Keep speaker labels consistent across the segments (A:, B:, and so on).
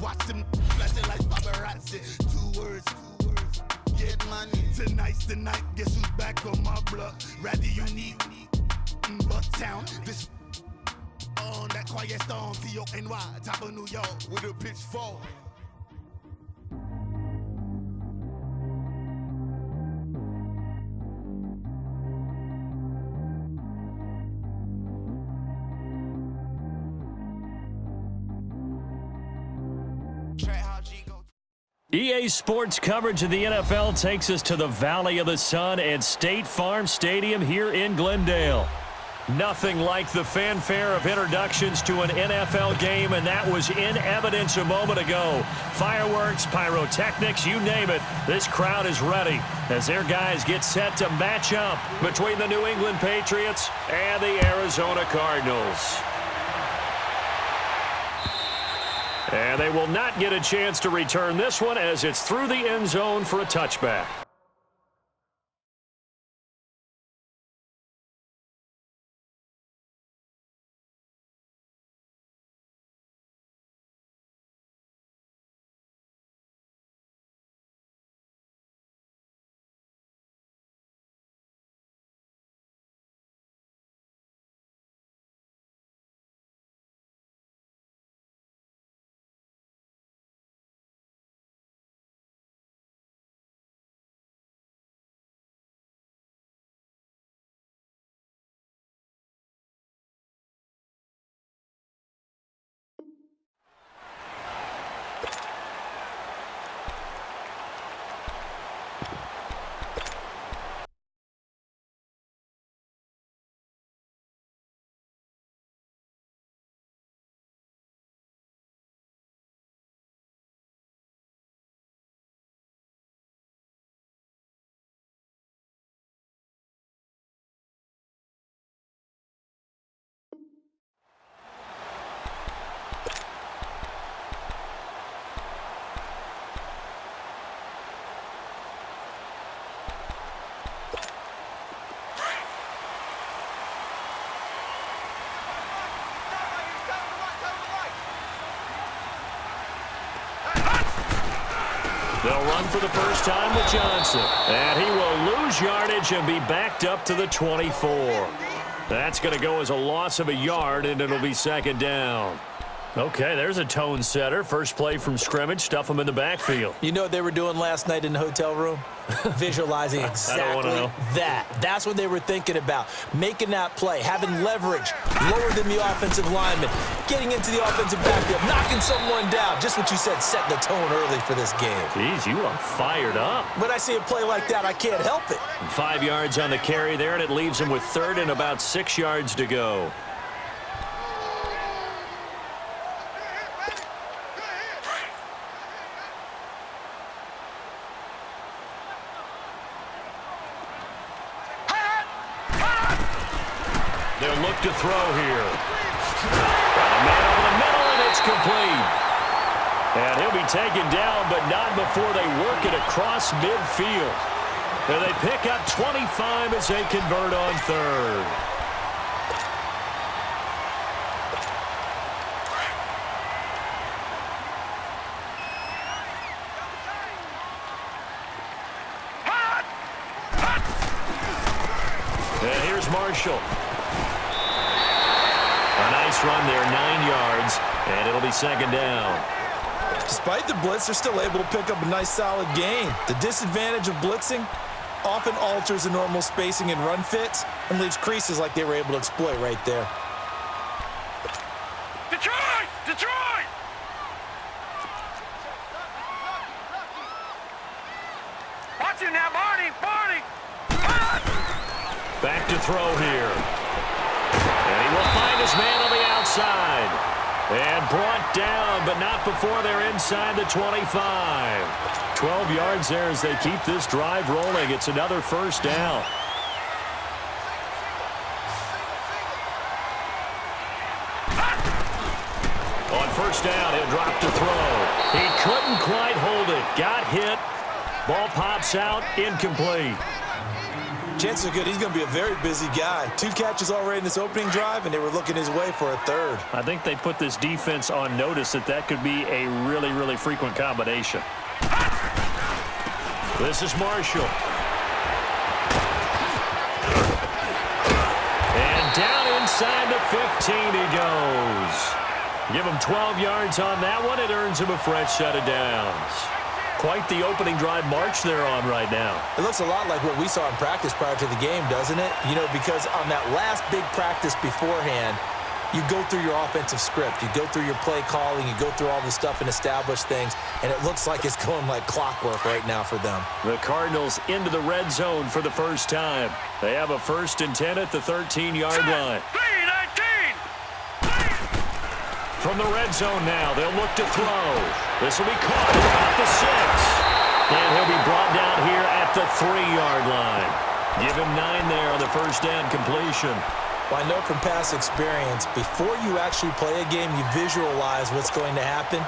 A: Watch them flashing like paparazzi. Two words. Get money. Tonight's the night. Guess who's back on my block? Rather unique. Bucktown. This on that quiet storm. T-O-N-Y. Top of New York with a pitchfork.
B: EA Sports coverage of the NFL takes us to the Valley of the Sun and State Farm Stadium here in Glendale. Nothing like the fanfare of introductions to an NFL game, and that was in evidence a moment ago. Fireworks, pyrotechnics, you name it. This crowd is ready as their guys get set to match up between the New England Patriots and the Arizona Cardinals. And they will not get a chance to return this one as it's through the end zone for a touchback. They'll run for the first time with Johnson. And he will lose yardage and be backed up to the 24. That's going to go as a loss of a yard, and it'll be second down. Okay, there's a tone setter. First play from scrimmage, stuff them in the backfield.
C: You know what they were doing last night in the hotel room? Visualizing exactly that. That's what they were thinking about. Making that play, having leverage, lower than the offensive lineman, getting into the offensive backfield, knocking someone down. Just what you said, setting the tone early for this game.
B: Jeez, you are fired up.
C: When I see a play like that, I can't help it.
B: 5 yards on the carry there, and it leaves him with third and about 6 yards to go. They'll look to throw here. Got a man over the middle, and it's complete. And he'll be taken down, but not before they work it across midfield. And they pick up 25 as they convert on third. And here's Marshall. A nice run there, 9 yards, and it'll be second down.
C: Despite the blitz, they're still able to pick up a nice, solid gain. The disadvantage of blitzing often alters the normal spacing and run fits and leaves creases like they were able to exploit right there.
D: Detroit! Detroit! Watch him now, Barney! Barney!
B: Back to throw here. And he will find his man on the outside. And brought down, but not before they're inside the 25. 12 yards there as they keep this drive rolling. It's another first down. On first down, he'll drop to throw. He couldn't quite hold it. Got hit. Ball pops out, incomplete.
C: Chances are good he's going to be a very busy guy. 2 catches already in this opening drive, and they were looking his way for a third.
B: I think they put this defense on notice that could be a really, really frequent combination. This is Marshall. And down inside the 15 he goes. Give him 12 yards on that one. It earns him a fresh set of downs. Quite the opening drive march they're on right now.
C: It looks a lot like what we saw in practice prior to the game, doesn't it? You know, because on that last big practice beforehand, you go through your offensive script. You go through your play calling. You go through all this stuff and establish things. And it looks like it's going like clockwork right now for them.
B: The Cardinals into the red zone for the first time. They have a 1st and 10 at the 13-yard line. From the red zone now, they'll look to throw. This will be caught at the 6. And he'll be brought down here at the 3-yard line. Give him 9 there on the first down completion.
C: Well, I know from past experience, before you actually play a game, you visualize what's going to happen.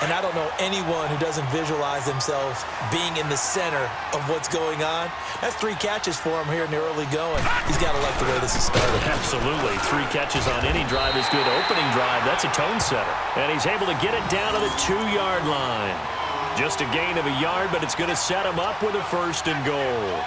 C: And I don't know anyone who doesn't visualize themselves being in the center of what's going on. That's 3 catches for him here in the early going. He's got to like the way this is started.
B: Absolutely. 3 catches on any drive is good. Opening drive, that's a tone setter. And he's able to get it down to the 2-yard line. Just a gain of a yard, but it's going to set him up with a 1st and goal.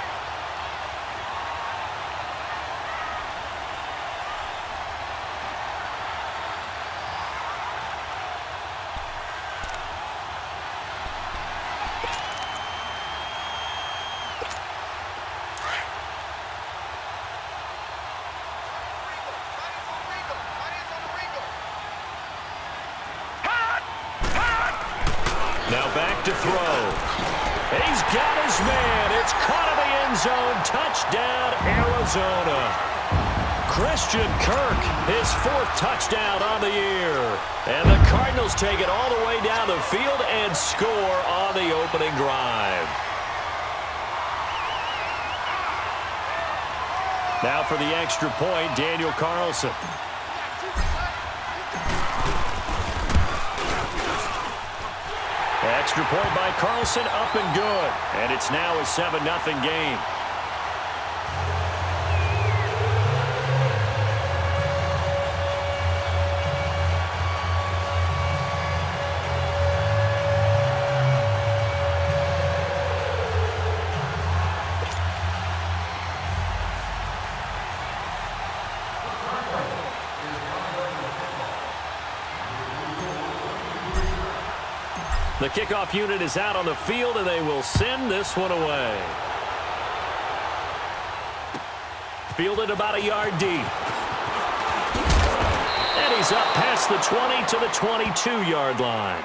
B: Now back to throw. He's got his man. It's caught in the end zone. Touchdown, Arizona. Christian Kirk, his 4th touchdown on the year. And the Cardinals take it all the way down the field and score on the opening drive. Now for the extra point, Daniel Carlson. Extra point by Carlson, up and good. And it's now a 7-0 game. The kickoff unit is out on the field, and they will send this one away. Fielded about a yard deep. And he's up past the 20 to the 22-yard line.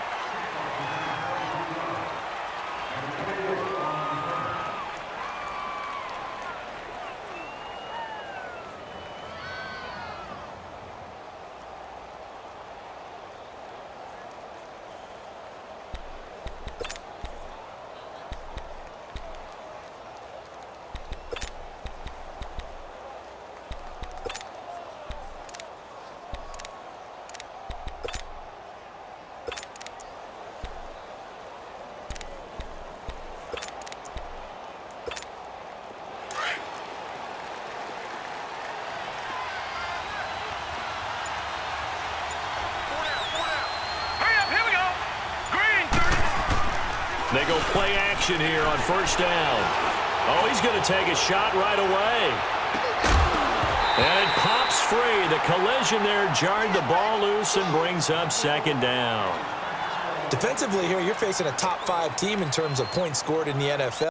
B: They go play action here on 1st down. Oh, he's going to take a shot right away. And it pops free. The collision there jarred the ball loose and brings up 2nd down.
C: Defensively here, you're facing a top 5 team in terms of points scored in the NFL.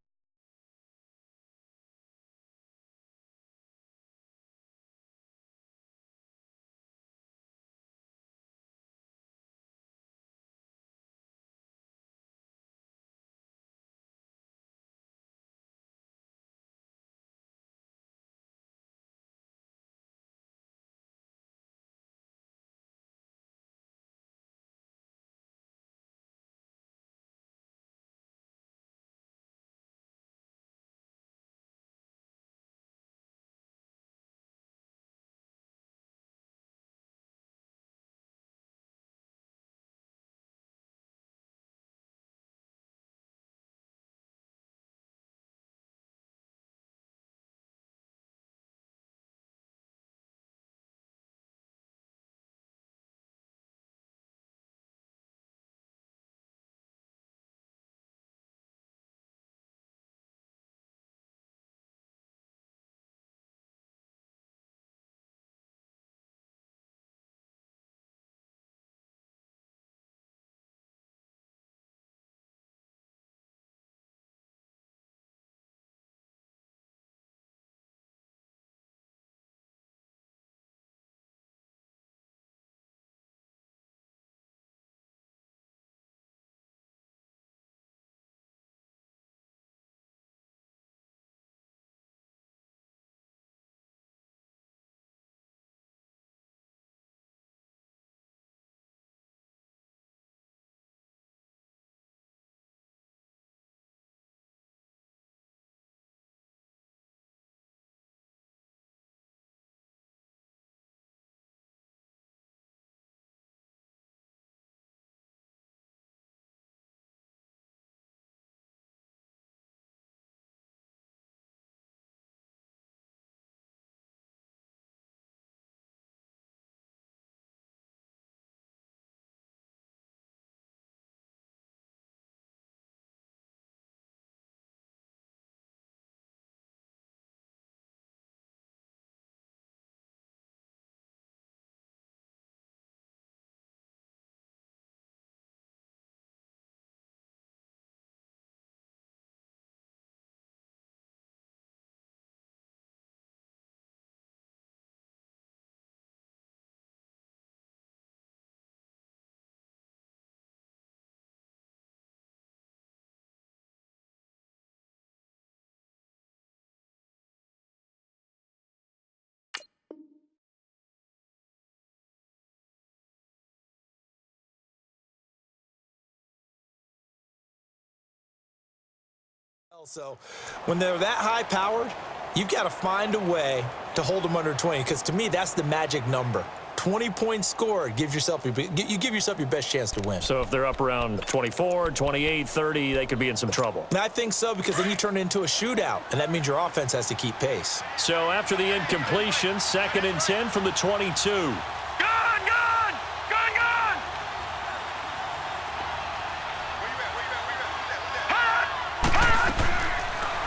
C: So when they're that high-powered, you've got to find a way to hold them under 20, because to me, that's the magic number. 20 points scored, you give yourself your best chance to win.
B: So if they're up around 24, 28, 30, they could be in some trouble.
C: And I think so, because then you turn it into a shootout, and that means your offense has to keep pace.
B: So after the incompletion, 2nd and 10 from the 22.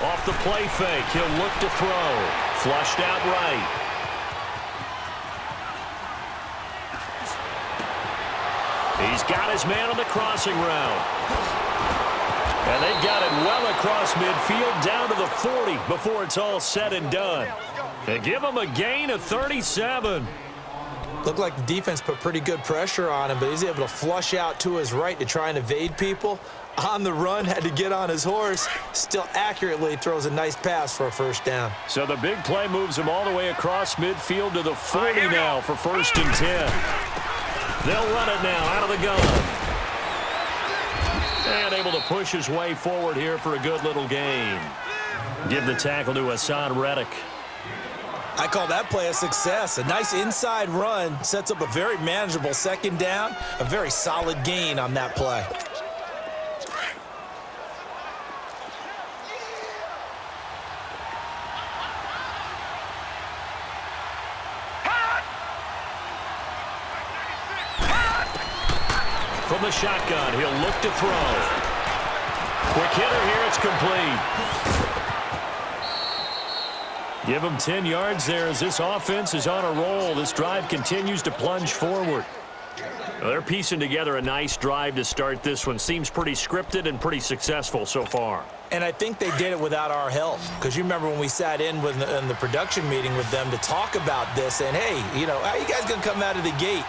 B: Off the play fake, he'll look to throw. Flushed out right. He's got his man on the crossing route. And they've got it well across midfield down to the 40 before it's all said and done. They give him a gain of 37.
C: Looked like the defense put pretty good pressure on him, but he's able to flush out to his right to try and evade people. On the run, had to get on his horse. Still accurately throws a nice pass for a first down.
B: So the big play moves him all the way across midfield to the 40 now for 1st and 10. They'll run it now out of the gun. And able to push his way forward here for a good little gain. Give the tackle to Hassan Reddick.
C: I call that play a success. A nice inside run sets up a very manageable 2nd down. A very solid gain on that play.
B: From the shotgun, he'll look to throw. Quick hitter here, it's complete. Give him 10 yards there as this offense is on a roll. This drive continues to plunge forward. Well, they're piecing together a nice drive to start this one. Seems pretty scripted and pretty successful so far.
C: And I think they did it without our help, because you remember when we sat in the production meeting with them to talk about this, and hey, you know, how you guys going to come out of the gate?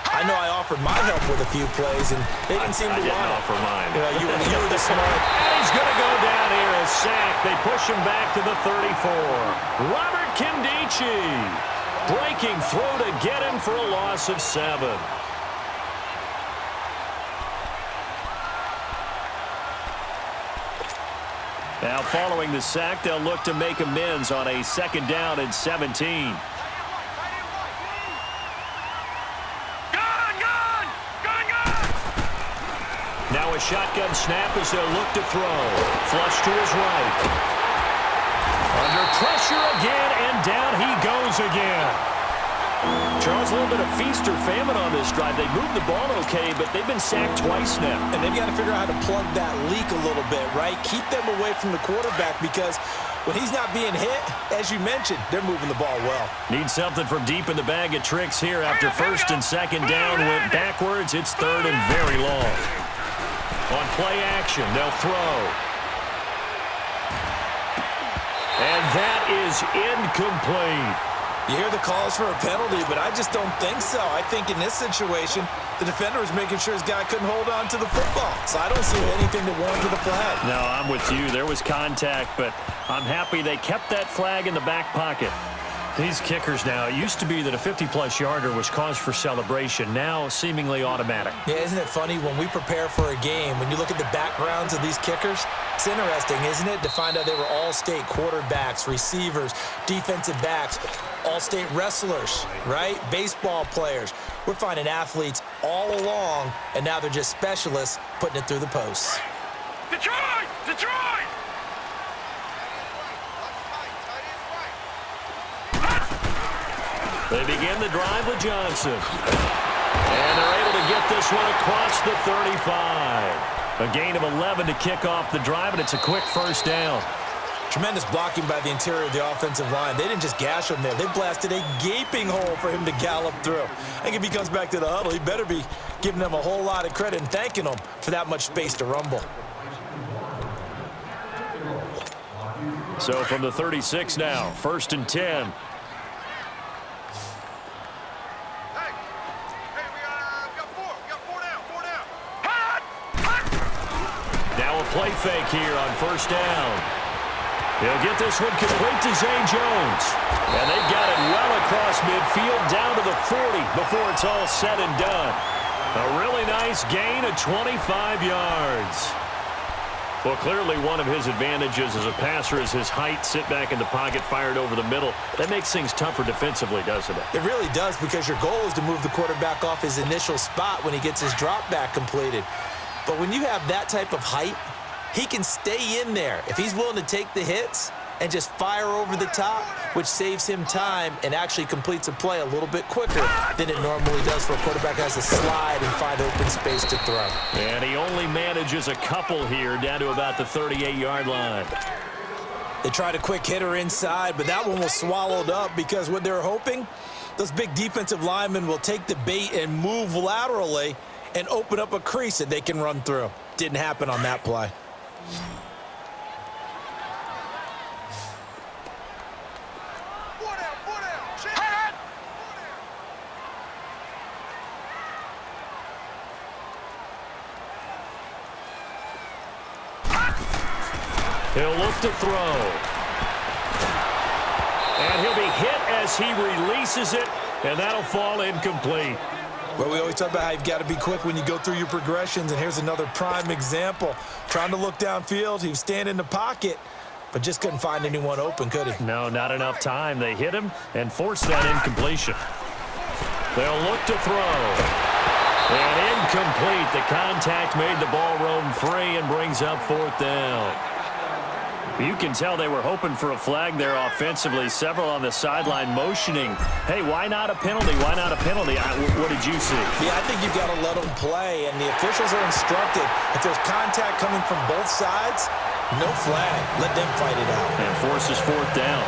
C: I know I offered my help with a few plays, and they didn't seem to want it.
B: I didn't offer mine.
C: You were the smart.
B: And he's going to go down here, a sack. They push him back to the 34. Robert Kindici breaking through to get him for a loss of 7. Now following the sack, they'll look to make amends on a 2nd down and 17. Now a shotgun snap as they'll look to throw. Flush to his right. Under pressure again, and down he goes again. Charles, a little bit of feast or famine on this drive. They moved the ball okay, but they've been sacked twice now.
C: And they've got to figure out how to plug that leak a little bit, right? Keep them away from the quarterback, because when he's not being hit, as you mentioned, they're moving the ball well.
B: Need something from deep in the bag of tricks here after 1st and 2nd down. Went backwards. It's 3rd and very long. On play action, they'll throw. And that is incomplete.
C: You hear the calls for a penalty, but I just don't think so. I think in this situation, the defender was making sure his guy couldn't hold on to the football. So I don't see anything that warranted a flag.
B: No, I'm with you. There was contact, but I'm happy they kept that flag in the back pocket. These kickers now, it used to be that a 50-plus yarder was cause for celebration. Now, seemingly automatic.
C: Yeah, isn't it funny? When we prepare for a game, when you look at the backgrounds of these kickers, it's interesting, isn't it, to find out they were all-state quarterbacks, receivers, defensive backs, all-state wrestlers, right? Baseball players. We're finding athletes all along, and now they're just specialists putting it through the posts.
D: Detroit! Detroit!
B: They begin the drive with Johnson. And they're able to get this one across the 35. A gain of 11 to kick off the drive, and it's a quick 1st down.
C: Tremendous blocking by the interior of the offensive line. They didn't just gash him there. They blasted a gaping hole for him to gallop through. I think if he comes back to the huddle, he better be giving them a whole lot of credit and thanking them for that much space to rumble.
B: So from the 36 now, 1st and 10. Play fake here on 1st down. He'll get this one complete to Zay Jones. And they've got it well across midfield down to the 40 before it's all said and done. A really nice gain of 25 yards. Well, clearly one of his advantages as a passer is his height, sit back in the pocket, fired over the middle. That makes things tougher defensively, doesn't it?
C: It really does, because your goal is to move the quarterback off his initial spot when he gets his drop back completed. But when you have that type of height, he can stay in there if he's willing to take the hits and just fire over the top, which saves him time and actually completes a play a little bit quicker than it normally does for a quarterback who has to slide and find open space to throw.
B: And he only manages a couple here down to about the 38-yard line.
C: They tried a quick hitter inside, but that one was swallowed up because what they're hoping, those big defensive linemen will take the bait and move laterally and open up a crease that they can run through. Didn't happen on that play.
B: He'll look to throw. And he'll be hit as he releases it, and that'll fall incomplete.
C: Well, we always talk about how you've got to be quick when you go through your progressions, and here's another prime example. Trying to look downfield, he was standing in the pocket, but just couldn't find anyone open, could he?
B: No, not enough time. They hit him and forced that incompletion. They'll look to throw. And incomplete. The contact made the ball roam free and brings up 4th down. You can tell they were hoping for a flag there offensively. Several on the sideline motioning. Hey, why not a penalty? Why not a penalty? What did you see?
C: Yeah, I think you've got to let them play, and the officials are instructed. If there's contact coming from both sides, no flag. Let them fight it out.
B: And forces 4th down.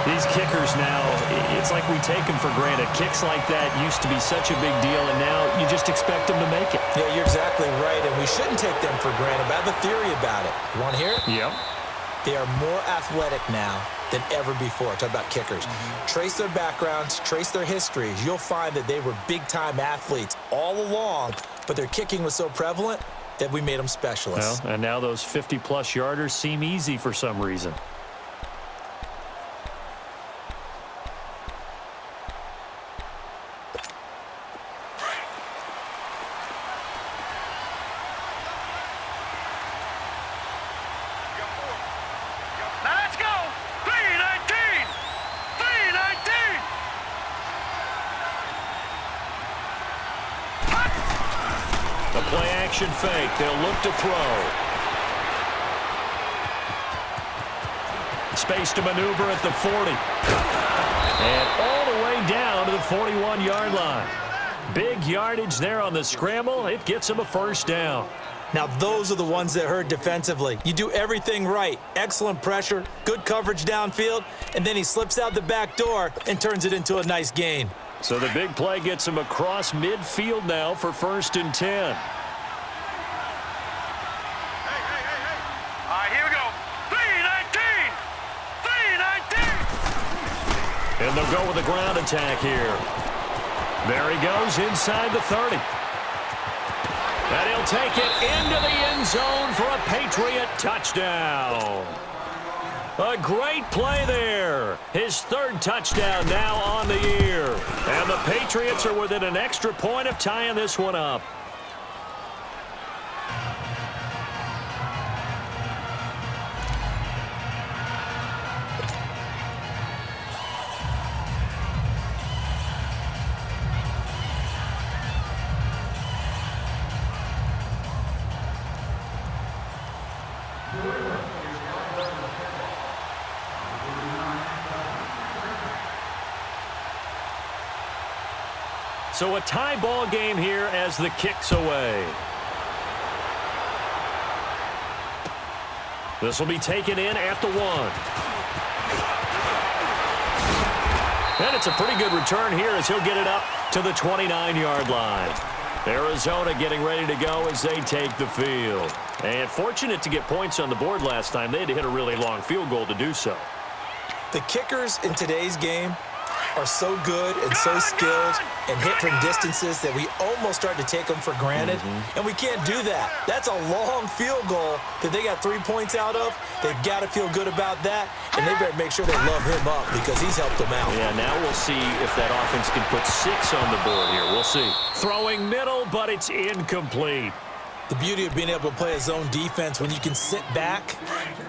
B: These kickers now, it's like we take them for granted. Kicks like that used to be such a big deal, and now you just expect them to make it.
C: Yeah, you're exactly right, and we shouldn't take them for granted. But I have a theory about it. You want to hear it?
B: Yep.
C: They are more athletic now than ever before. Talk about kickers. Trace their backgrounds, trace their histories. You'll find that they were big-time athletes all along, but their kicking was so prevalent that we made them specialists.
B: Well, and now those 50-plus yarders seem easy for some reason.
D: Now let's go! 319! 319!
B: The play-action fake. They'll look to throw. Space to maneuver at the 40. And all the way down to the 41-yard line. Big yardage there on the scramble. It gets him a 1st down.
C: Now, those are the ones that hurt defensively. You do everything right. Excellent pressure, good coverage downfield, and then he slips out the back door and turns it into a nice gain.
B: So the big play gets him across midfield now for 1st and 10.
D: All right, here we go. 319! 319!
B: And they'll go with a ground attack here. There he goes inside the 30. And he'll take it into the end zone for a Patriot touchdown. A great play there. His 3rd touchdown now on the year. And the Patriots are within an extra point of tying this one up. So a tie ball game here as the kick's away. This will be taken in at the 1. And it's a pretty good return here as he'll get it up to the 29-yard line. Arizona getting ready to go as they take the field. And fortunate to get points on the board last time. They had to hit a really long field goal to do so.
C: The kickers in today's game are so good and so skilled and hit from distances that we almost start to take them for granted. And we can't do that. That's a long field goal that they got 3 points out of. They've got to feel good about that, and they better make sure they love him up because he's helped them out.
B: Yeah, now we'll see if that offense can put 6 on the board here. We'll see. Throwing middle, but it's incomplete.
C: The beauty of being able to play a zone defense when you can sit back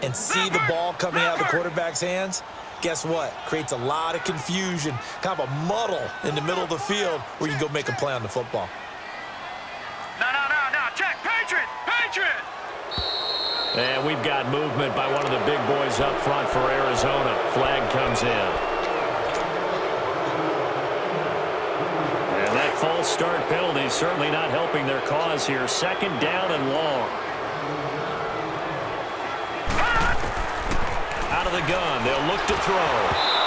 C: and see the ball coming out of the quarterback's hands, guess what? Creates a lot of confusion, kind of a muddle in the middle of the field where you can go make a play on the football.
D: No, check, Patriot!
B: And we've got movement by one of the big boys up front for Arizona. Flag comes in. And that false start penalty is certainly not helping their cause here. Second down and long. Out of the gun, they'll look to throw.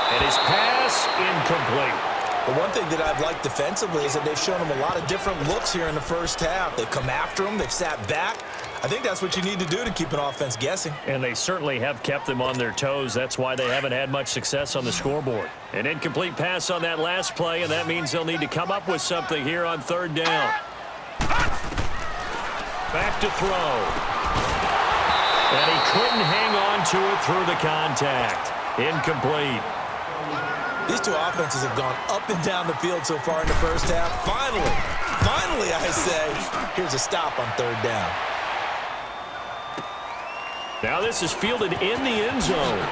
B: And his pass incomplete.
C: The one thing that I've liked defensively is that they've shown them a lot of different looks here in the first half. They've come after them. They've sat back. I think that's what you need to do to keep an offense guessing.
B: And they certainly have kept them on their toes. That's why they haven't had much success on the scoreboard. An incomplete pass on that last play, and that means they'll need to come up with something here on third down. Back to throw. And he couldn't hang on to it through the contact. Incomplete.
C: These two offenses have gone up and down the field so far in the first half. Finally, I say, here's a stop on third down.
B: Now this is fielded in the end zone.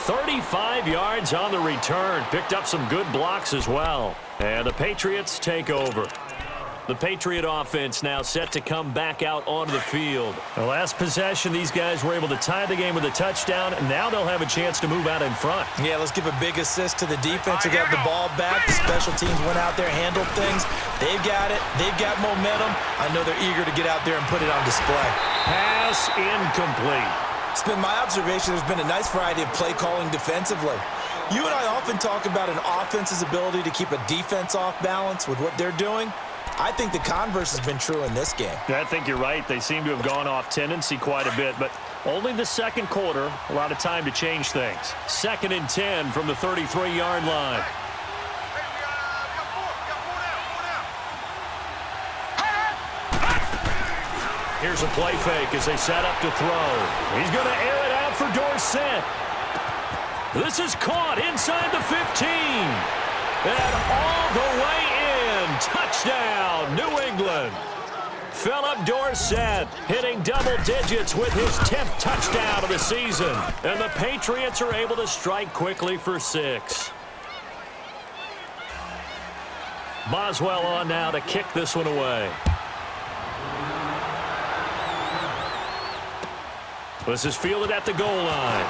B: "35 yards on the return. Picked up some good blocks as well. And the Patriots take over. The Patriot offense now set to come back out onto the field. The last possession, these guys were able to tie the game with a touchdown, and now they'll have a chance to move out in front.
C: Yeah, let's give a big assist to the defense who got the ball back. The special teams went out there, handled things. They've got it. They've got momentum. I know they're eager to get out there and put it on display.
B: Pass incomplete.
C: It's been my observation there's been a nice variety of play calling defensively. You and I often talk about an offense's ability to keep a defense off balance with what they're doing. I think the converse has been true in this game.
B: I think you're right. They seem to have gone off tendency quite a bit, but only the second quarter, a lot of time to change things. 2nd and 10 from the 33-yard line. Here's a play fake as they set up to throw. He's going to air it out for Dorsett. This is caught inside the 15. And all the way in. Touchdown, New England. Philip Dorsett hitting double digits with his 10th touchdown of the season. And the Patriots are able to strike quickly for 6. Boswell on now to kick this one away. This is fielded at the goal line.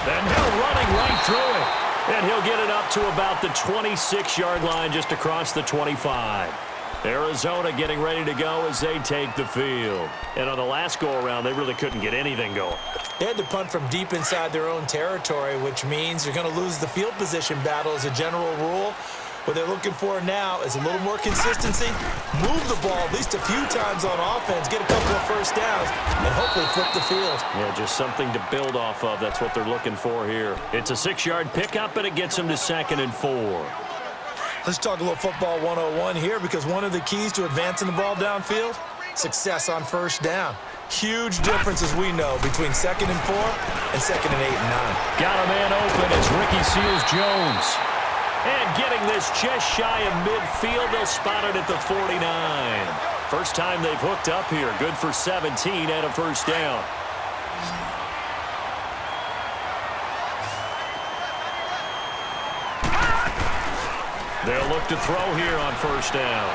B: And he'll running right through it. And he'll get it up to about the 26-yard line just across the 25. Arizona getting ready to go as they take the field. And on the last go-around, they really couldn't get anything going.
C: They had to punt from deep inside their own territory, which means you're going to lose the field position battle as a general rule. What they're looking for now is a little more consistency, move the ball at least a few times on offense, get a couple of first downs, and hopefully flip the field.
B: Yeah, just something to build off of. That's what they're looking for here. It's a 6-yard pickup, and it gets them to 2nd and 4.
C: Let's talk a little football 101 here, because one of the keys to advancing the ball downfield, success on first down. Huge difference, as we know, between 2nd and 4 and 2nd and 8 and 9.
B: Got a man open. It's Ricky Seals-Jones. And getting this just shy of midfield, they'll spot it at the 49. First time they've hooked up here. Good for 17 and a first down. They'll look to throw here on first down.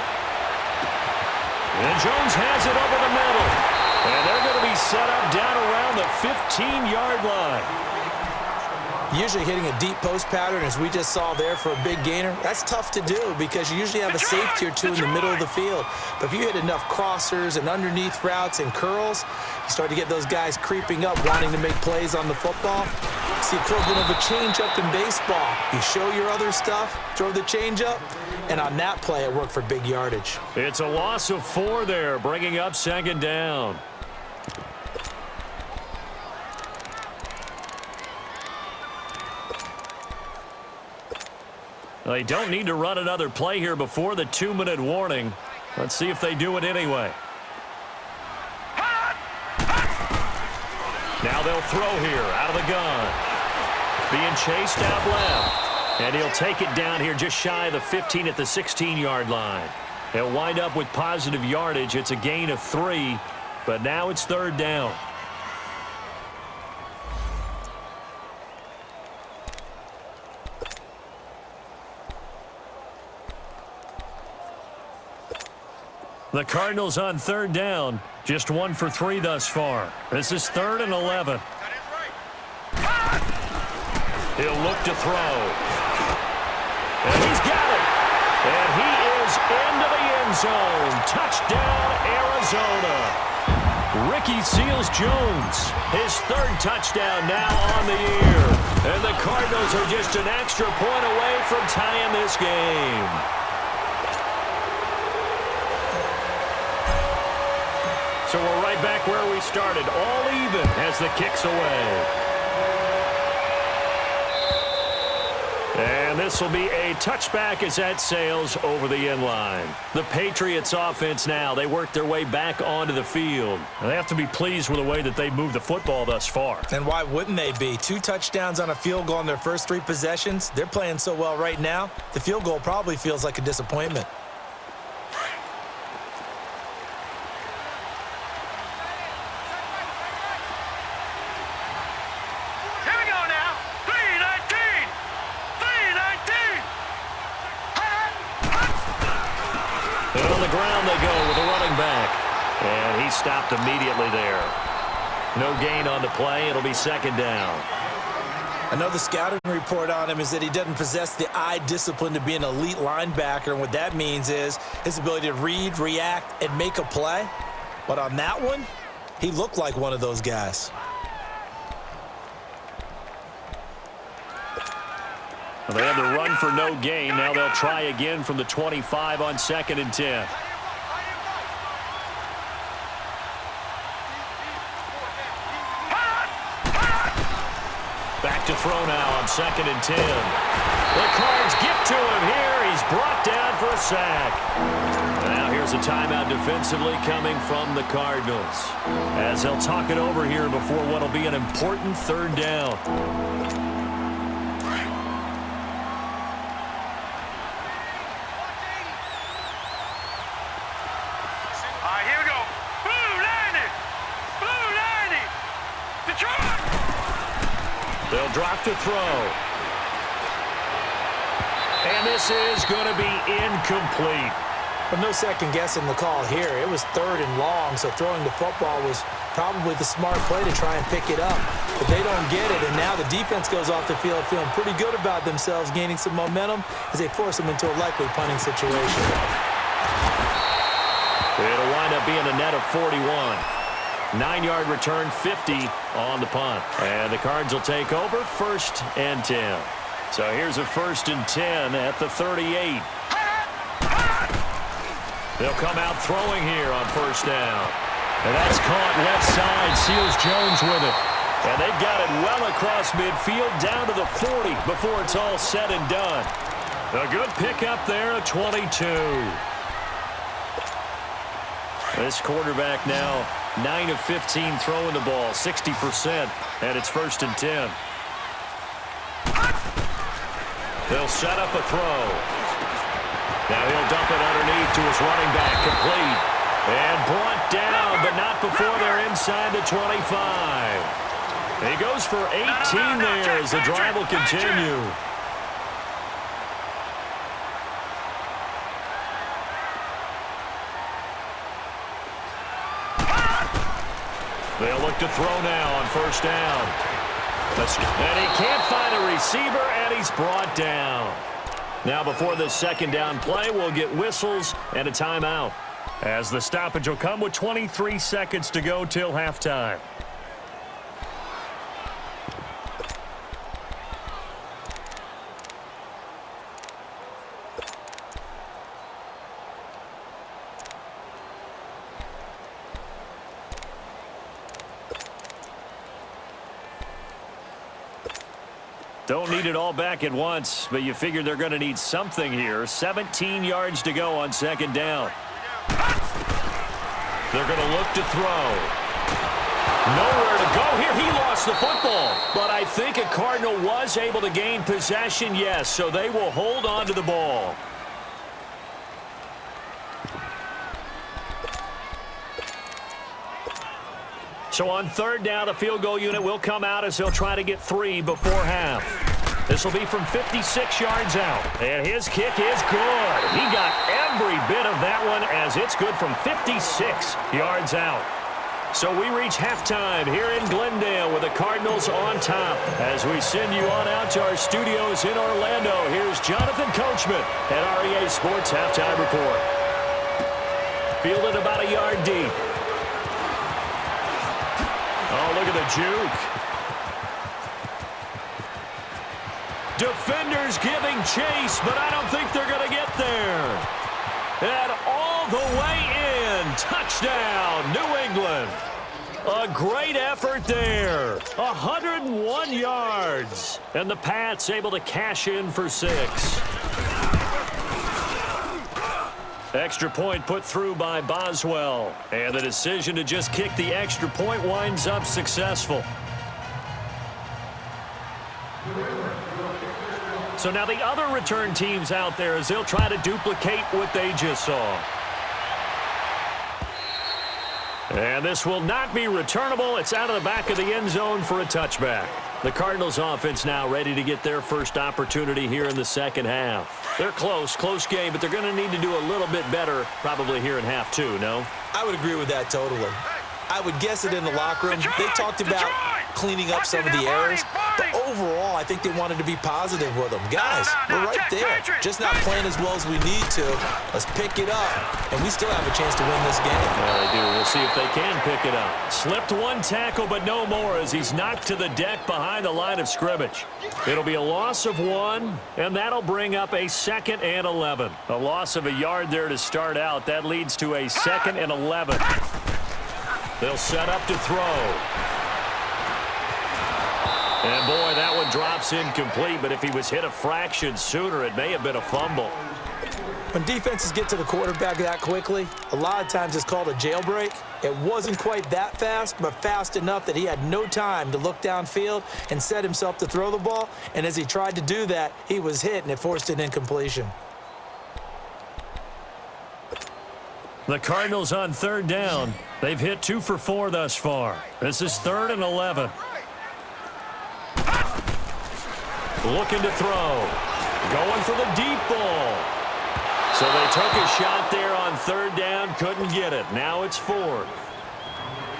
B: And Jones has it over the middle. And they're going to be set up down around the 15-yard line.
C: Usually hitting a deep post pattern, as we just saw there, for a big gainer, that's tough to do because you usually have a safety or two in the middle of the field. But if you hit enough crossers and underneath routes and curls, you start to get those guys creeping up, wanting to make plays on the football. It's the equivalent of a changeup in baseball. You show your other stuff, throw the changeup, and on that play, it worked for big yardage.
B: It's a loss of 4 there, bringing up 2nd down. They don't need to run another play here before the 2-minute warning. Let's see if they do it anyway. Now they'll throw here out of the gun. Being chased out left. And he'll take it down here just shy of the 15 at the 16-yard line. He'll wind up with positive yardage. It's a gain of 3, but now it's third down. The Cardinals on third down, just 1 for 3 thus far. This is 3rd and 11. He'll look to throw. And he's got it. And he is into the end zone. Touchdown, Arizona. Ricky Seals-Jones, his 3rd touchdown now on the year. And the Cardinals are just an extra point away from tying this game. So we're right back where we started, all even as the kick's away. And this will be a touchback as that sails over the end line. The Patriots offense now, they work their way back onto the field. And they have to be pleased with the way that they've moved the football thus far.
C: And why wouldn't they be? 2 touchdowns on a field goal in their first 3 possessions. They're playing so well right now, the field goal probably feels like a disappointment.
B: Ground they go with a running back. And he stopped immediately there. No gain on the play. It'll be 2nd down.
C: I know the scouting report on him is that he doesn't possess the eye discipline to be an elite linebacker. And what that means is his ability to read, react, and make a play. But on that one, he looked like one of those guys.
B: Well, they had the run for no gain. Now they'll try again from the 25 on 2nd and 10. Back to throw now on 2nd and 10. The Cards get to him here. He's brought down for a sack. Now here's a timeout defensively coming from the Cardinals, as they'll talk it over here before what will be an important 3rd down. They'll drop to throw. And this is going to be incomplete.
C: But no second guessing the call here. It was 3rd and long, so throwing the football was probably the smart play to try and pick it up. But they don't get it, and now the defense goes off the field feeling pretty good about themselves, gaining some momentum as they force them into a likely punting situation.
B: It'll wind up being a net of 41. 9-yard return, 50 on the punt. And the Cards will take over 1st and 10. So here's a 1st and 10 at the 38. They'll come out throwing here on 1st down. And that's caught left side. Seals-Jones with it. And they've got it well across midfield down to the 40 before it's all said and done. A good pickup there, a 22. This quarterback now 9 of 15 throwing the ball, 60%, and it's 1st and 10. They'll set up a throw. Now he'll dump it underneath to his running back, complete. And brought down, but not before they're inside the 25. He goes for 18 there as the drive will continue. They'll look to throw now on 1st down. And he can't find a receiver, and he's brought down. Now before this 2nd down play, we'll get whistles and a timeout, as the stoppage will come with 23 seconds to go till halftime. Don't need it all back at once, but you figure they're going to need something here. 17 yards to go on 2nd down. They're going to look to throw. Nowhere to go here. He lost the football. But I think a Cardinal was able to gain possession, yes, so they will hold on to the ball. So on third down, the field goal unit will come out as they'll try to get 3 before half. This will be from 56 yards out. And his kick is good. He got every bit of that one as it's good from 56 yards out. So we reach halftime here in Glendale with the Cardinals on top. As we send you on out to our studios in Orlando, here's Jonathan Coachman at REA Sports Halftime Report. Fielded about a yard deep. Oh, look at the juke. Defenders giving chase, but I don't think they're going to get there. And all the way in. Touchdown, New England. A great effort there. 101 yards. And the Pats able to cash in for 6. Extra point put through by Boswell. And the decision to just kick the extra point winds up successful. So now the other return teams out there as they'll try to duplicate what they just saw. And this will not be returnable. It's out of the back of the end zone for a touchback. The Cardinals offense now ready to get their first opportunity here in the second half. They're close game, but they're going to need to do a little bit better probably here in half 2, no?
C: I would agree with that totally. I would guess it in the locker room. They talked about cleaning up some of the errors, but overall, I think they wanted to be positive with them. Guys, we're right there. Just not playing as well as we need to. Let's pick it up, and we still have a chance to win this game.
B: Yeah, they do. We'll see if they can pick it up. Slipped one tackle, but no more as he's knocked to the deck behind the line of scrimmage. It'll be a loss of 1, and that'll bring up a 2nd and 11. A loss of a yard there to start out. That leads to a 2nd and 11. They'll set up to throw. And, boy, that one drops incomplete, but if he was hit a fraction sooner, it may have been a fumble.
C: When defenses get to the quarterback that quickly, a lot of times it's called a jailbreak. It wasn't quite that fast, but fast enough that he had no time to look downfield and set himself to throw the ball. And as he tried to do that, he was hit, and it forced an incompletion.
B: The Cardinals on third down. They've hit 2 for 4 thus far. This is 3rd and 11. Looking to throw. Going for the deep ball. So they took a shot there on third down. Couldn't get it. Now it's 4th.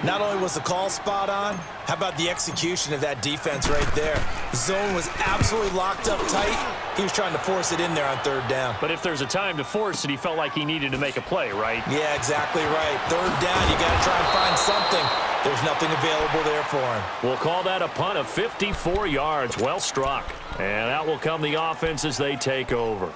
C: Not only was the call spot on, how about the execution of that defense right there? The zone was absolutely locked up tight. He was trying to force it in there on third down.
B: But if there's a time to force it, he felt like he needed to make a play, right?
C: Yeah, exactly right. Third down, you got to try and find something. There's nothing available there for him.
B: We'll call that a punt of 54 yards. Well struck. And out will come the offense as they take over.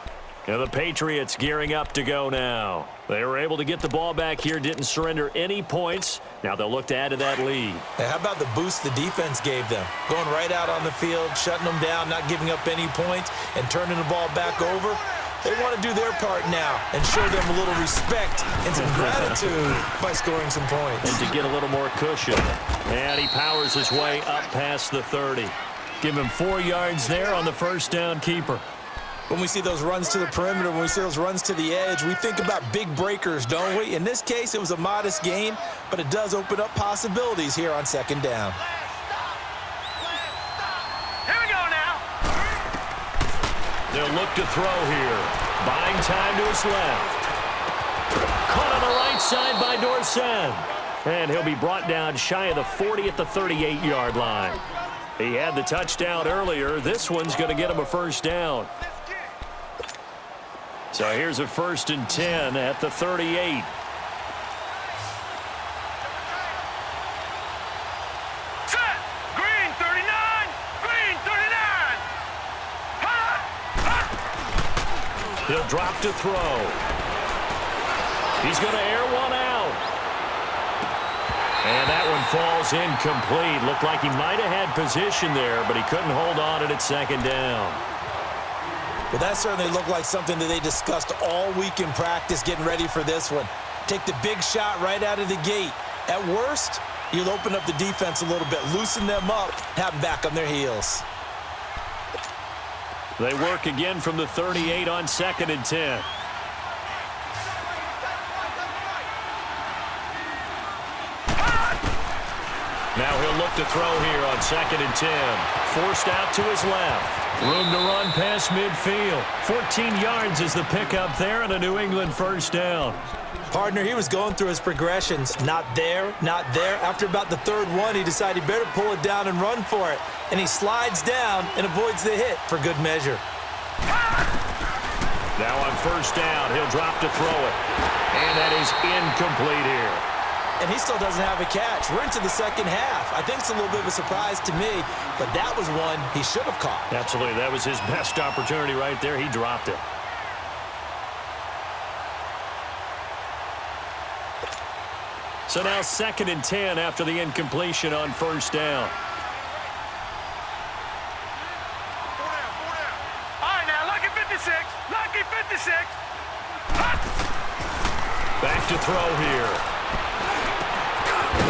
B: And the Patriots gearing up to go now. They were able to get the ball back here, didn't surrender any points. Now they'll look to add to that lead.
C: Hey, how about the boost the defense gave them? Going right out on the field, shutting them down, not giving up any points, and turning the ball back over. They want to do their part now and show them a little respect and some gratitude by scoring some points.
B: And to get a little more cushion. And he powers his way up past the 30. Give him 4 yards there on the first down keeper.
C: When we see those runs to the perimeter, when we see those runs to the edge, we think about big breakers, don't we? In this case, it was a modest gain, but it does open up possibilities here on second down.
D: Here we go now.
B: They'll look to throw here. Buying time to his left. Caught on the right side by Dorsett. And he'll be brought down shy of the 40 at the 38-yard line. He had the touchdown earlier. This one's going to get him a first down. So here's a 1st and 10 at the 38.
D: Set. Green 39. Green 39.
B: He'll drop to throw. He's going to air one out. And that one falls incomplete. Looked like he might have had position there, but he couldn't hold on it at second down.
C: Well, that certainly looked like something that they discussed all week in practice getting ready for this one. Take the big shot right out of the gate. At worst, You'll open up the defense a little bit, loosen them up, have them back on their heels.
B: They work again from the 38 on 2nd and 10. Now he'll look to throw here on 2nd and 10. Forced out to his left. Room to run past midfield. 14 yards is the pickup there and a New England first down.
C: Partner, he was going through his progressions. Not there, not there. After about the third one, he decided he better pull it down and run for it. And he slides down and avoids the hit for good measure.
B: Now on first down, he'll drop to throw it. And that is incomplete here.
C: And he still doesn't have a catch. We're into the second half. I think it's a little bit of a surprise to me, but that was one he should have caught.
B: Absolutely. That was his best opportunity right there. He dropped it. So now 2nd and 10 after the incompletion on first down.
D: All right, now, lucky 56. Lucky 56.
B: Back to throw here.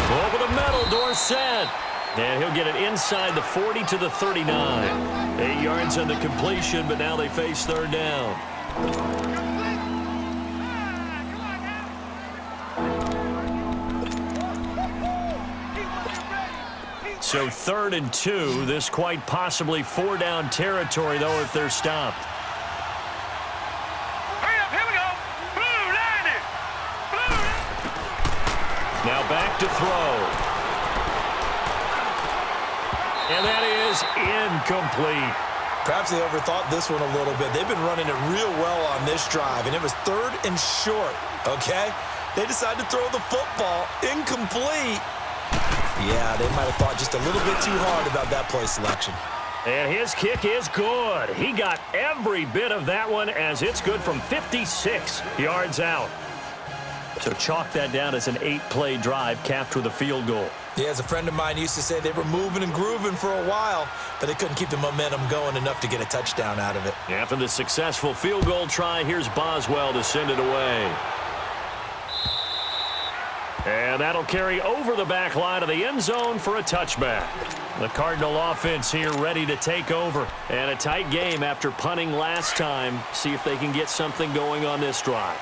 B: Over the middle, Dorsett. And he'll get it inside the 40 to the 39. 8 yards on the completion, but now they face third down. So 3rd and 2. This quite possibly 4-down territory, though, if they're stopped.
D: Hurry up, here we go. Blue, line it. Blue.
B: Now back to throw. And that is incomplete.
C: Perhaps they overthought this one a little bit. They've been running it real well on this drive, and it was 3rd and short, okay? They decided to throw the football incomplete. Yeah, they might have thought just a little bit too hard about that play selection.
B: And his kick is good. He got every bit of that one as it's good from 56 yards out. So chalk that down as an 8-play drive capped with a field goal.
C: Yeah, as a friend of mine used to say, they were moving and grooving for a while, but they couldn't keep the momentum going enough to get a touchdown out of it.
B: After the successful field goal try, here's Boswell to send it away. And that'll carry over the back line of the end zone for a touchback. The Cardinal offense here ready to take over. And a tight game after punting last time. See if they can get something going on this drive.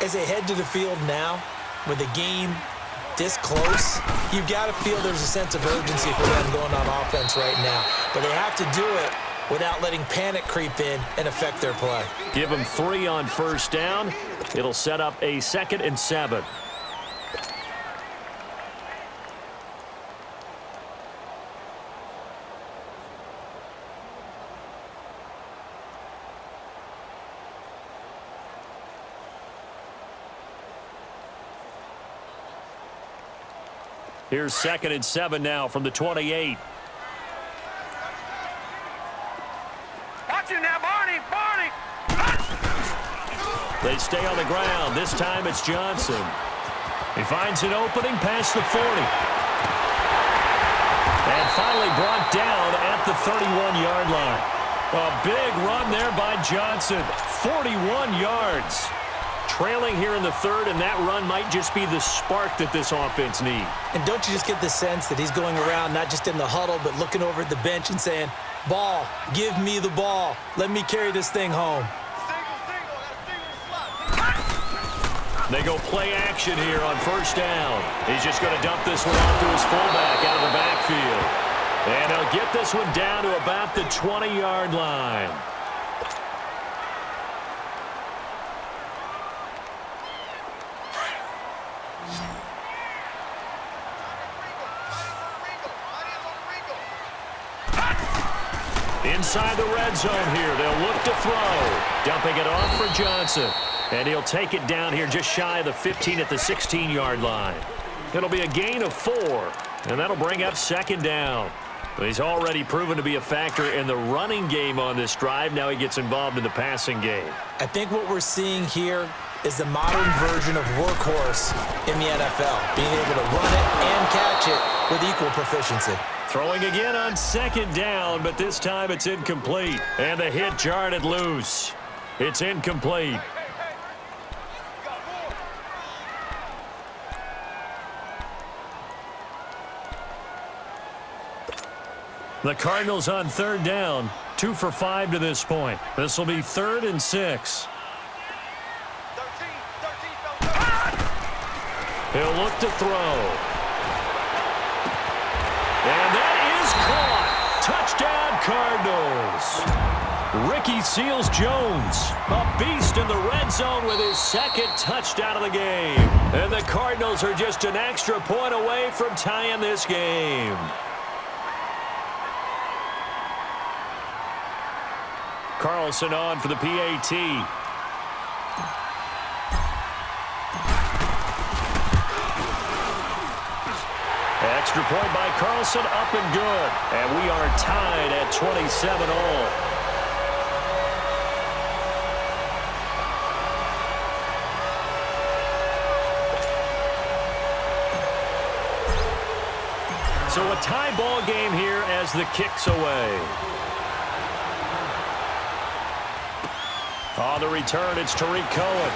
C: As they head to the field now, with the game this close, you've got to feel there's a sense of urgency for them going on offense right now. But they have to do it without letting panic creep in and affect their play.
B: Give them 3 on first down. It'll set up a 2nd and 7. Here's 2nd and 7 now from the 28.
D: Watch it now, Barney. Barney.
B: They stay on the ground. This time it's Johnson. He finds an opening past the 40. And finally brought down at the 31-yard line. A big run there by Johnson. 41 yards. Trailing here in the 3rd, and that run might just be the spark that this offense needs.
C: And don't you just get the sense that he's going around not just in the huddle, but looking over at the bench and saying, ball, give me the ball. Let me carry this thing home.
B: They go play action here on first down. He's just going to dump this one off to his fullback out of the backfield. And he'll get this one down to about the 20-yard line. Inside the red zone here. They'll look to throw. Dumping it off for Johnson. And he'll take it down here just shy of the 15 at the 16-yard line. It'll be a gain of 4. And that'll bring up 2nd down. But he's already proven to be a factor in the running game on this drive. Now he gets involved in the passing game.
C: I think what we're seeing here is the modern version of workhorse in the NFL. Being able to run it and catch it with equal proficiency.
B: Throwing again on 2nd down, but this time it's incomplete. And the hit jarred it loose. It's incomplete. The Cardinals on third down, 2 for 5 to this point. This will be 3rd and 6. He'll look to throw. And that is caught. Touchdown, Cardinals. Ricky Seals-Jones, a beast in the red zone with his 2nd touchdown of the game. And the Cardinals are just an extra point away from tying this game. Carlson on for the PAT. Extra point by Carlson, up and good. And we are tied at 27 all. So a tie ball game here as the kick's away. On the return, it's Tariq Cohen.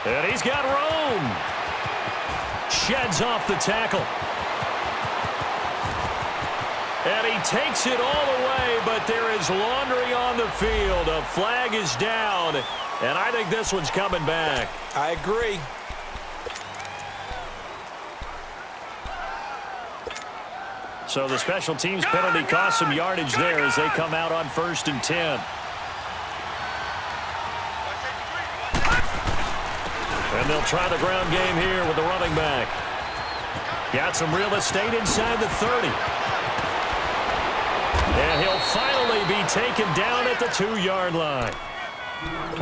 B: And he's got Rome. Sheds off the tackle. And he takes it all the way, but there is laundry on the field. A flag is down, and I think this one's coming back.
C: I agree.
B: So the special teams penalty cost some yardage there as they come out on 1st and 10. And they'll try the ground game here with the running back. Got some real estate inside the 30. And he'll finally be taken down at the 2-yard line.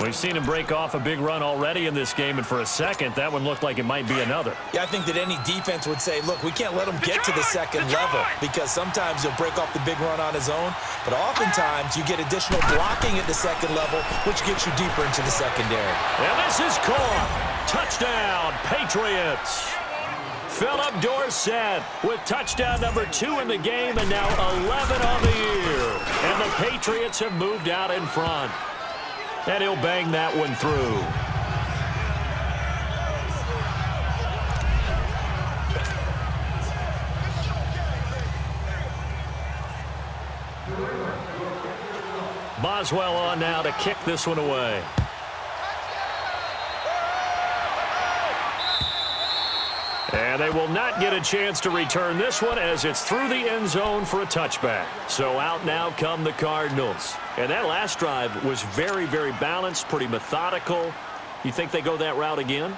B: We've seen him break off a big run already in this game, and for a second, that one looked like it might be another.
C: Yeah, I think that any defense would say, look, we can't let him get to the second level because sometimes he'll break off the big run on his own, but oftentimes you get additional blocking at the second level, which gets you deeper into the secondary.
B: And this is caught. Touchdown, Patriots. Philip Dorsett with touchdown number 2 in the game and now 11 on the year. And the Patriots have moved out in front. And he'll bang that one through. Boswell on now to kick this one away. And they will not get a chance to return this one as it's through the end zone for a touchback. So out now come the Cardinals. And that last drive was very, very balanced, pretty methodical. You think they go that route again?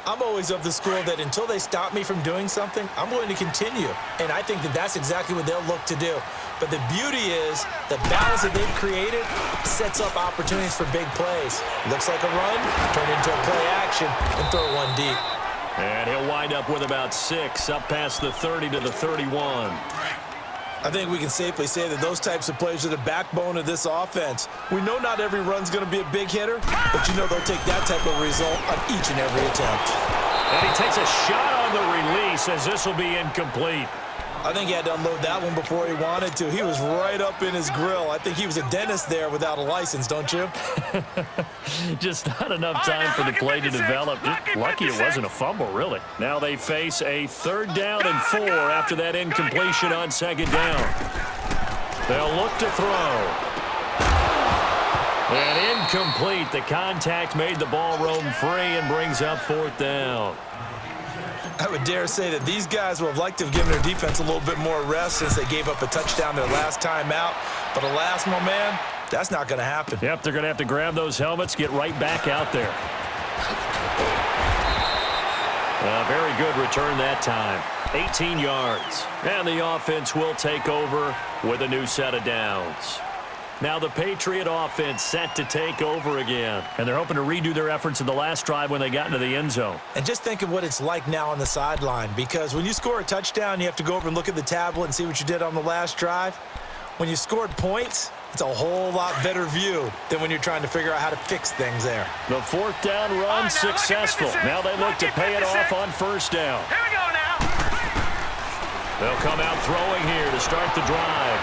C: I'm always of the school that until they stop me from doing something, I'm going to continue. And I think that that's exactly what they'll look to do. But the beauty is the balance that they've created sets up opportunities for big plays. Looks like a run, turn into a play action, and throw one deep.
B: And he'll wind up with about 6 up past the 30 to the 31.
C: I think we can safely say that those types of plays are the backbone of this offense. We know not every run's going to be a big hitter, but you know they'll take that type of result on each and every attempt.
B: And he takes a shot on the release as this will be incomplete.
C: I think he had to unload that one before he wanted to. He was right up in his grill. I think he was a dentist there without a license, don't you?
B: Just not enough time for the play to develop. Just lucky it wasn't a fumble, really. Now they face a 3rd down and 4 after that incompletion on 2nd down. They'll look to throw. And incomplete. The contact made the ball roam free and brings up 4th down.
C: I would dare say that these guys would have liked to have given their defense a little bit more rest since they gave up a touchdown their last time out. But alas, my man, that's not going to happen.
B: Yep, they're going to have to grab those helmets, get right back out there. Very good return that time. 18 yards. And the offense will take over with a new set of downs. Now the Patriot offense set to take over again. And they're hoping to redo their efforts in the last drive when they got into the end zone.
C: And just think of what it's like now on the sideline, because when you score a touchdown, you have to go over and look at the tablet and see what you did on the last drive. When you scored points, it's a whole lot better view than when you're trying to figure out how to fix things there.
B: The 4th down run successful. Now they look to pay it off on 1st down.
D: Here we go now.
B: They'll come out throwing here to start the drive.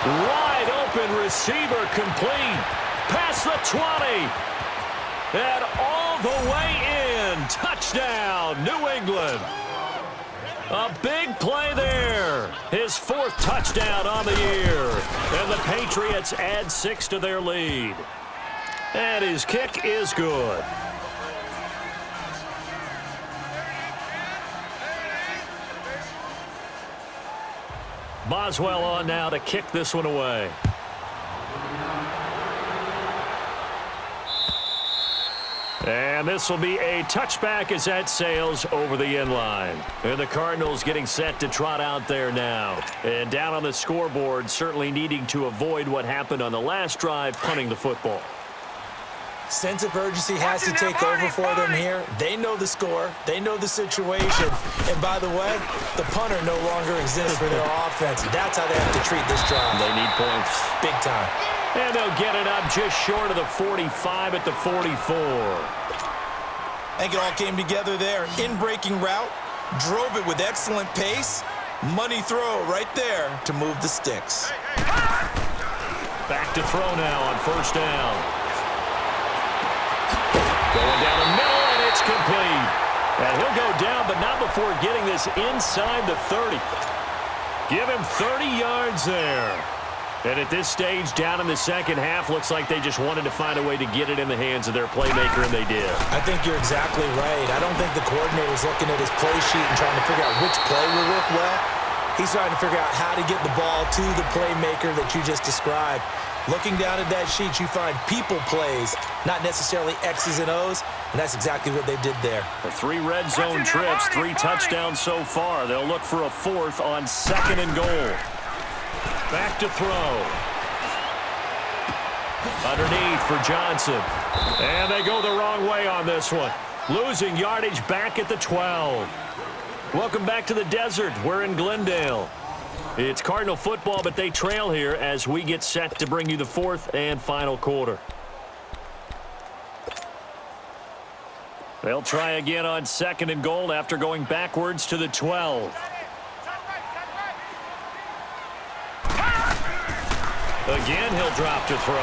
B: Wide open receiver complete. Past the 20. And all the way in. again. Touchdown, New England. A big play there. His 4th touchdown on the year. And the Patriots add 6 to their lead. And his kick is good. Boswell on now to kick this one away. And this will be a touchback as that sails over the end line. And the Cardinals getting set to trot out there now. And down on the scoreboard, certainly needing to avoid what happened on the last drive, punting the football.
C: Sense of urgency has to take over for them here. They know the score. They know the situation. And by the way, the punter no longer exists for their offense. That's how they have to treat this drive.
B: They need points.
C: Big time.
B: And they'll get it up just short of the 45 at the 44.
C: I think it all came together there. In-breaking route. Drove it with excellent pace. Money throw right there to move the sticks.
B: Back to throw now on 1st down. Going down the middle, and it's complete. And he'll go down, but not before getting this inside the 30. Give him 30 yards there. And at this stage, down in the second half, looks like they just wanted to find a way to get it in the hands of their playmaker, and they did.
C: I think you're exactly right. I don't think the coordinator's looking at his play sheet and trying to figure out which play will work well. He's trying to figure out how to get the ball to the playmaker that you just described. Looking down at that sheet, you find people plays, not necessarily X's and O's, and that's exactly what they did there.
B: The 3 red zone trips, 3 touchdowns so far. They'll look for a 4th on 2nd and goal. Back to throw. Underneath for Johnson. And they go the wrong way on this one. Losing yardage back at the 12. Welcome back to the desert. We're in Glendale. It's Cardinal football, but they trail here as we get set to bring you the 4th and final quarter. They'll try again on 2nd and goal after going backwards to the 12. Again, he'll drop to throw.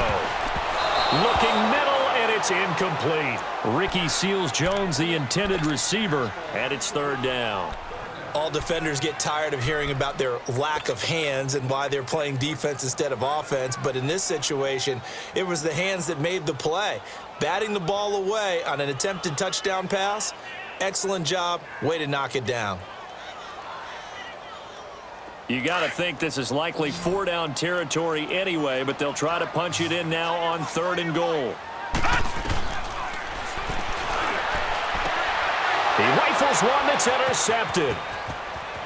B: Looking middle, and it's incomplete. Ricky Seals-Jones, the intended receiver, and it's 3rd down.
C: All defenders get tired of hearing about their lack of hands and why they're playing defense instead of offense. But in this situation, it was the hands that made the play. Batting the ball away on an attempted touchdown pass. Excellent job. Way to knock it down.
B: You got to think this is likely 4-down territory anyway, but they'll try to punch it in now on 3rd and goal. He rifles one that's intercepted.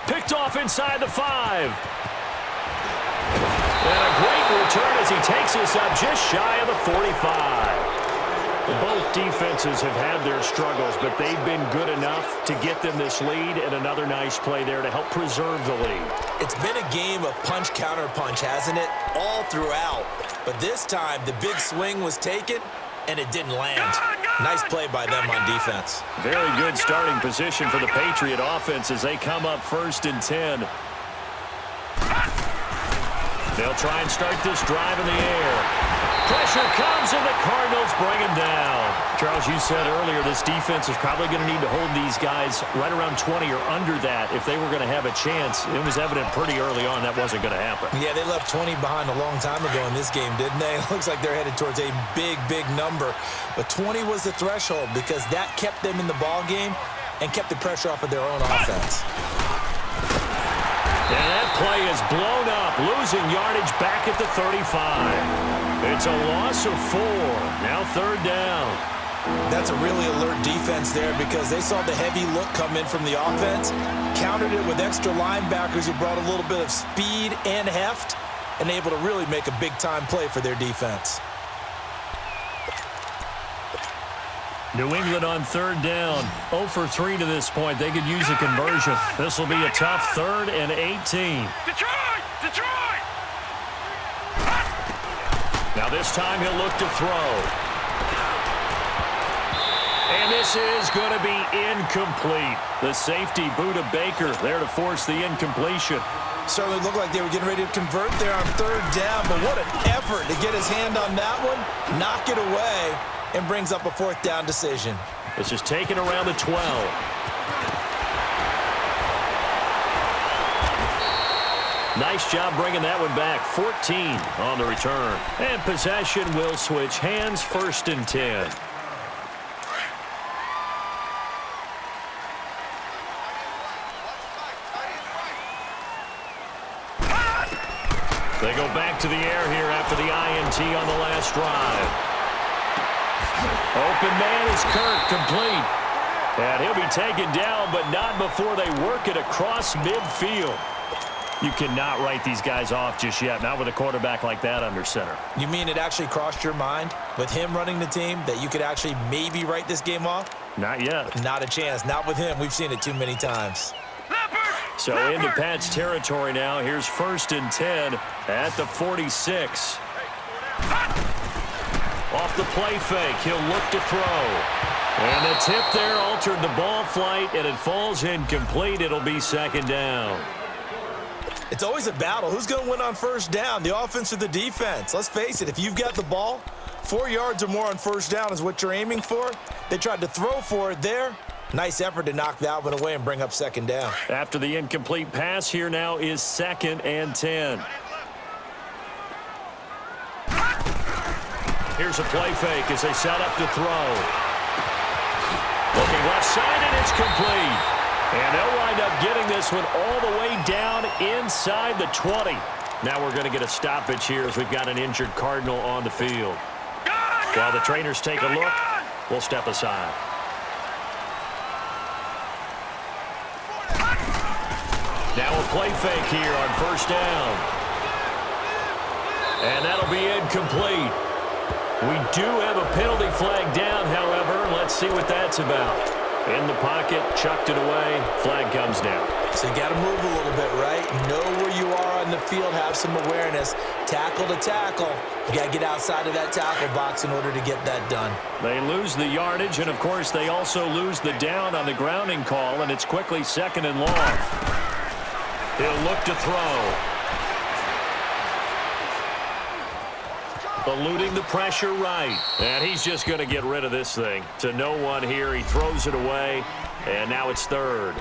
B: Picked off inside the 5. And a great return as he takes us up just shy of the 45. Both defenses have had their struggles, but they've been good enough to get them this lead, and another nice play there to help preserve the lead.
C: It's been a game of punch-counter-punch, hasn't it? All throughout. But this time, the big swing was taken, and it didn't land. Nice play by them on defense.
B: Very good starting position for the Patriot offense as they come up 1st and 10. They'll try and start this drive in the air. Pressure comes, and the Cardinals bring him down. Charles, you said earlier this defense is probably going to need to hold these guys right around 20 or under that if they were going to have a chance. It was evident pretty early on that wasn't going to happen.
C: Yeah, they left 20 behind a long time ago in this game, didn't they? It looks like they're headed towards a big, big number. But 20 was the threshold because that kept them in the ball game and kept the pressure off of their own offense.
B: And that play is blown up, losing yardage back at the 35. It's a loss of 4. Now 3rd down.
C: That's a really alert defense there because they saw the heavy look come in from the offense, countered it with extra linebackers who brought a little bit of speed and heft, and able to really make a big-time play for their defense.
B: New England on 3rd down. 0 for 3 to this point. They could use a conversion. This will be a tough 3rd and 18.
D: Detroit! Detroit!
B: Now this time he'll look to throw. And this is going to be incomplete. The safety, Buda Baker, there to force the incompletion.
C: Certainly looked like they were getting ready to convert there on 3rd down, but what an effort to get his hand on that one, knock it away, and brings up a 4th down decision.
B: This is taken around the 12. Nice job bringing that one back. 14 on the return. And possession will switch hands, 1st and 10. They go back to the air here after the INT on the last drive. Open man is Kirk, complete. And he'll be taken down, but not before they work it across midfield. You cannot write these guys off just yet, not with a quarterback like that under center.
C: You mean it actually crossed your mind with him running the team that you could actually maybe write this game off?
B: Not yet.
C: Not a chance. Not with him. We've seen it too many times.
B: So into Pat's territory now. Here's 1st and 10 at the 46. Off the play fake, he'll look to throw. And the tip there altered the ball flight, and it falls incomplete. It'll be 2nd down.
C: It's always a battle. Who's going to win on 1st down, the offense or the defense? Let's face it, if you've got the ball, 4 yards or more on 1st down is what you're aiming for. They tried to throw for it there. Nice effort to knock that one away and bring up 2nd down.
B: After the incomplete pass, here now is 2nd and 10. Here's a play fake as they set up to throw. Looking left side, and it's complete. And they'll wind up getting this one all the way down inside the 20. Now we're going to get a stoppage here as we've got an injured Cardinal on the field. While the trainers take a look, we'll step aside. Now a play fake here on 1st down. And that'll be incomplete. We do have a penalty flag down, however. Let's see what that's about. In the pocket, chucked it away. Flag comes down.
C: So you got to move a little bit, right? Know where you are on the field, have some awareness. Tackle to tackle. You got to get outside of that tackle box in order to get that done.
B: They lose the yardage, and, of course, they also lose the down on the grounding call, and it's quickly 2nd and long. He'll look to throw. Eluding the pressure right. And he's just going to get rid of this thing. To no one here. He throws it away. And now it's 3rd.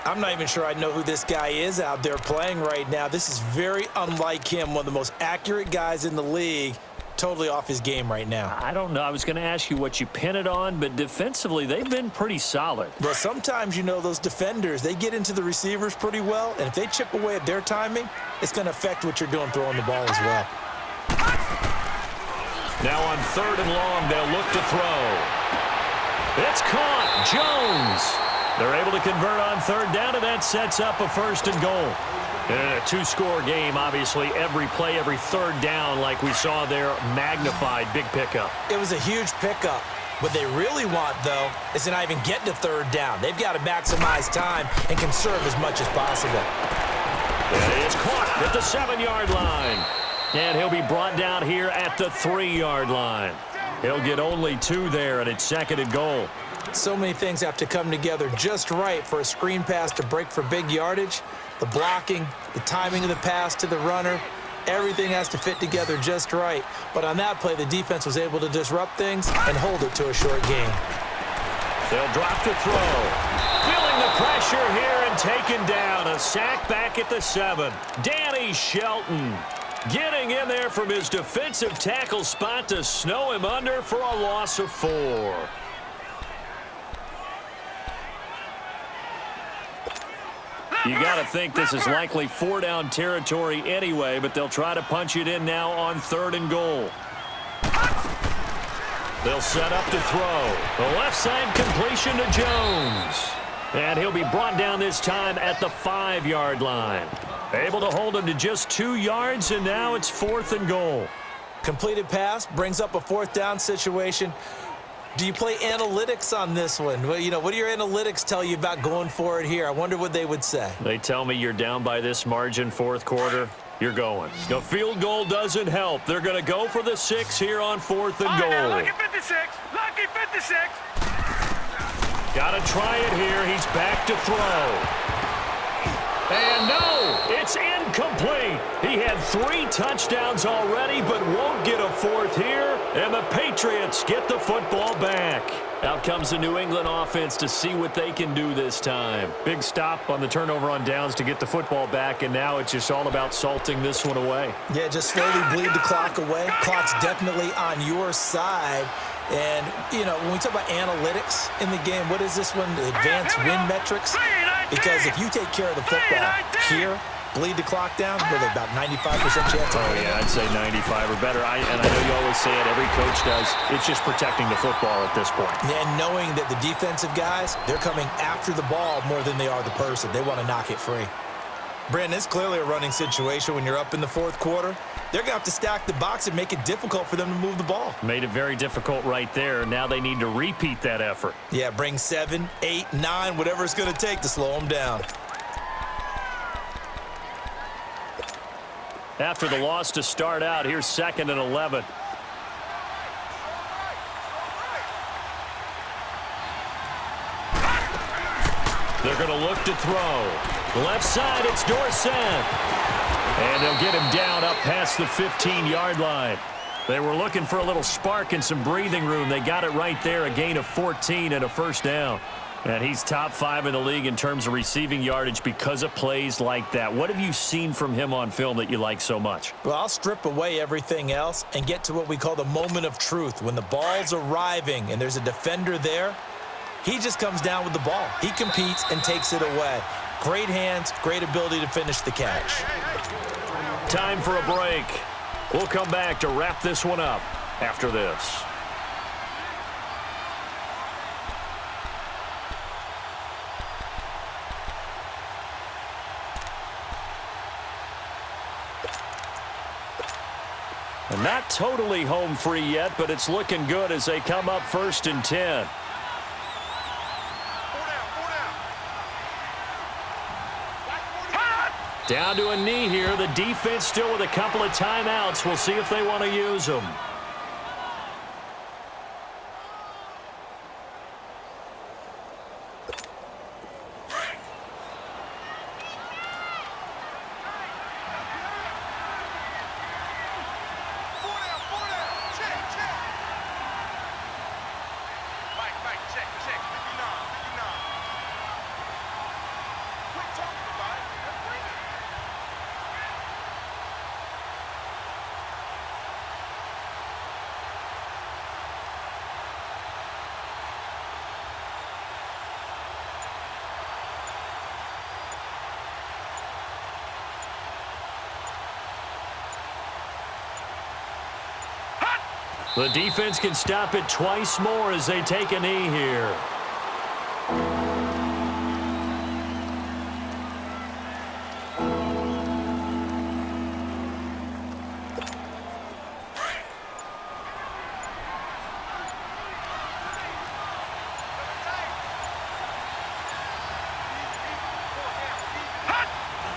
C: I'm not even sure I know who this guy is out there playing right now. This is very unlike him. One of the most accurate guys in the league. Totally off his game right now.
B: I don't know. I was going to ask you what you pin it on, but defensively, they've been pretty solid.
C: Well, sometimes, you know, those defenders, they get into the receivers pretty well, and if they chip away at their timing, it's going to affect what you're doing throwing the ball as well.
B: Now on 3rd and long, they'll look to throw. It's caught. Jones. They're able to convert on 3rd down, and that sets up a 1st and goal. In a 2-score game, obviously, every play, every 3rd down, like we saw there, magnified. Big pickup.
C: It was a huge pickup. What they really want, though, is to not even get to 3rd down. They've got to maximize time and conserve as much as possible.
B: And it is caught at the 7-yard line. And he'll be brought down here at the 3-yard line. He'll get only 2 there, and it's 2nd and goal.
C: So many things have to come together just right for a screen pass to break for big yardage. The blocking, the timing of the pass to the runner, everything has to fit together just right. But on that play, the defense was able to disrupt things and hold it to a short gain.
B: They'll drop to throw. Feeling the pressure here and taken down. A sack back at the 7. Danny Shelton getting in there from his defensive tackle spot to snow him under for a loss of 4. You got to think this is likely 4-down territory anyway, but they'll try to punch it in now on 3rd and goal. They'll set up to throw. The left side completion to Jones. And he'll be brought down this time at the 5-yard line. Able to hold him to just 2 yards, and now it's 4th and goal.
C: Completed pass brings up a 4th down situation. Do you play analytics on this one? Well, you know, what do your analytics tell you about going for it here? I wonder what they would say.
B: They tell me you're down by this margin 4th quarter. You're going. The field goal doesn't help. They're going to go for the 6 here on 4th and goal.
D: Lucky 56. Lucky 56.
B: Got to try it here. He's back to throw. And no, it's It's incomplete. He had 3 touchdowns already, but won't get a 4th here. And the Patriots get the football back. Out comes the New England offense to see what they can do this time. Big stop on the turnover on downs to get the football back, and now it's just all about salting this one away.
C: Yeah, just slowly bleed the clock away. Clock's definitely on your side. And, you know, when we talk about analytics in the game, what is this one? Advanced win metrics? Because if you take care of the football here, bleed the clock down, with about 95% chance.
B: Oh, yeah, I'd say 95 or better. And I know you always say it, every coach does. It's just protecting the football at this point.
C: And knowing that the defensive guys, they're coming after the ball more than they are the person. They want to knock it free. Brandon, it's clearly a running situation when you're up in the 4th quarter. They're going to have to stack the box and make it difficult for them to move the ball.
B: Made it very difficult right there. Now they need to repeat that effort.
C: Yeah, bring 7, 8, 9, whatever it's going to take to slow them down.
B: After the loss to start out, here's 2nd and 11. They're going to look to throw. Left side, it's Dorsett. And they'll get him down up past the 15-yard line. They were looking for a little spark and some breathing room. They got it right there, a gain of 14 and a 1st down. And he's top 5 in the league in terms of receiving yardage because of plays like that. What have you seen from him on film that you like so much?
C: Well, I'll strip away everything else and get to what we call the moment of truth. When the ball's arriving and there's a defender there, he just comes down with the ball. He competes and takes it away. Great hands, great ability to finish the catch.
B: Time for a break. We'll come back to wrap this one up after this. And not totally home free yet, but it's looking good as they come up 1st and 10. Down to a knee here. The defense still with a couple of timeouts. We'll see if they want to use them. The defense can stop it twice more as they take a knee here.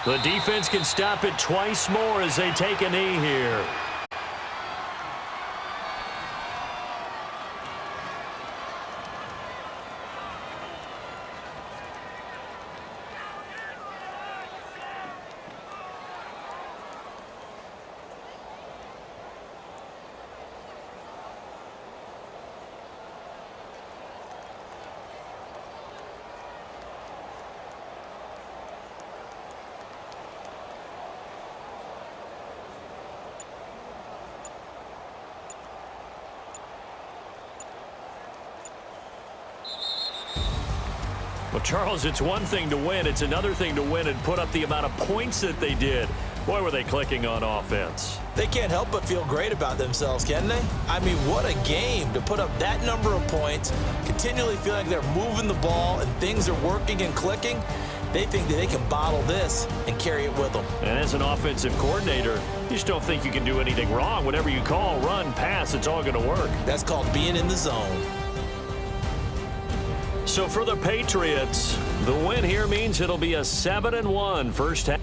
B: The defense can stop it twice more as they take a knee here. Well, Charles, it's one thing to win. It's another thing to win and put up the amount of points that they did. Boy, were they clicking on offense.
C: They can't help but feel great about themselves, can they? I mean, what a game to put up that number of points, continually feeling like they're moving the ball and things are working and clicking. They think that they can bottle this and carry it with them.
B: And as an offensive coordinator, you just don't think you can do anything wrong. Whatever you call, run, pass, it's all going to work.
C: That's called being in the zone. So
B: for the Patriots, the win here means it'll be a 7-1 first half.